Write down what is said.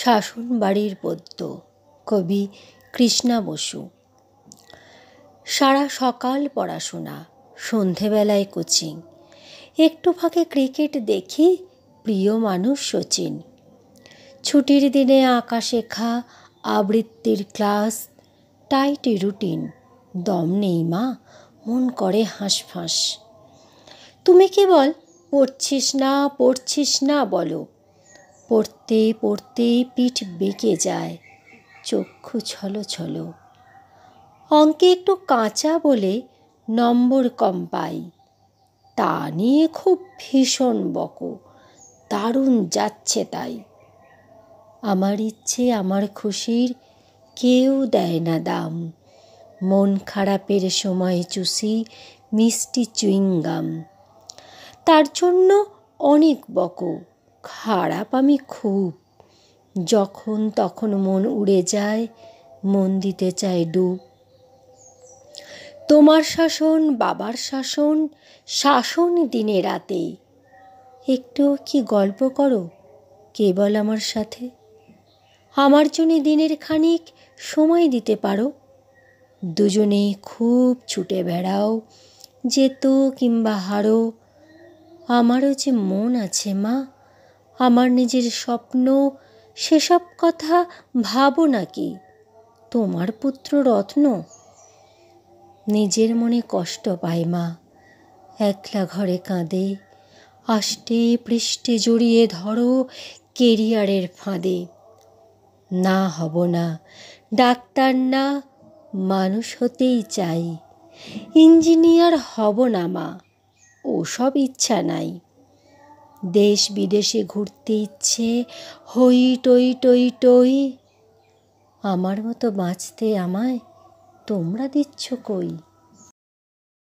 শাসন বাড়ির পদ্য, কবি কৃষ্ণা বসু। সারা সকাল পড়াশোনা, সন্ধেবেলায় কোচিং, একটু ফাঁকে ক্রিকেট দেখি, প্রিয় মানুষ সচিন। ছুটির দিনে আঁকা শেখা, আবৃত্তির ক্লাস, টাইট রুটিন, দম নেই মা, মন করে হাঁসফাঁস। তুমি কেবল পড়ছিস না বলো, পড়তে পড়তে পিঠ বেঁকে যায়, চক্ষু ছলো ছলো। অঙ্কে একটু কাঁচা বলে নম্বর কম পাই, তা নিয়ে খুব ভীষণ বকো, দারুণ যাচ্ছে তাই। আমার ইচ্ছে আমার খুশির কেউ দেয় না দাম, মন খারাপের সময় চুষি মিষ্টি চুইংগাম। তার জন্য অনেক বকো, খারাপ আমি খুব, যখন তখন মন উড়ে যায়, মন দিতে চায় ডুব। তোমার শাসন বাবার শাসন, শাসন দিনে রাতে, একটু কি গল্প করো কেবল আমার সাথে। আমার জন্য দিনের খানিক সময় দিতে পারো, দুজনে খুব ছুটে বেড়াও, যেতো কিংবা হারো। আমারও যে মন আছে মা, আমার নিজের স্বপ্ন, সেসব কথা ভাবো নাকি তোমার পুত্র রত্ন। নিজের মনে কষ্ট পায় মা, একলা ঘরে কাঁদে, আষ্টে পৃষ্ঠে জড়িয়ে ধরো কেরিয়ারের ফাঁদে। না হব না, ডাক্তার না, মানুষ হতেই চাই, ইঞ্জিনিয়ার হব না মা, ওসব ইচ্ছা নাই। দেশ বিদেশে ঘুরতে ইচ্ছে, হই টই টই টই, আমার মতো বাঁচতে আমায় তোমরা দিচ্ছ কই।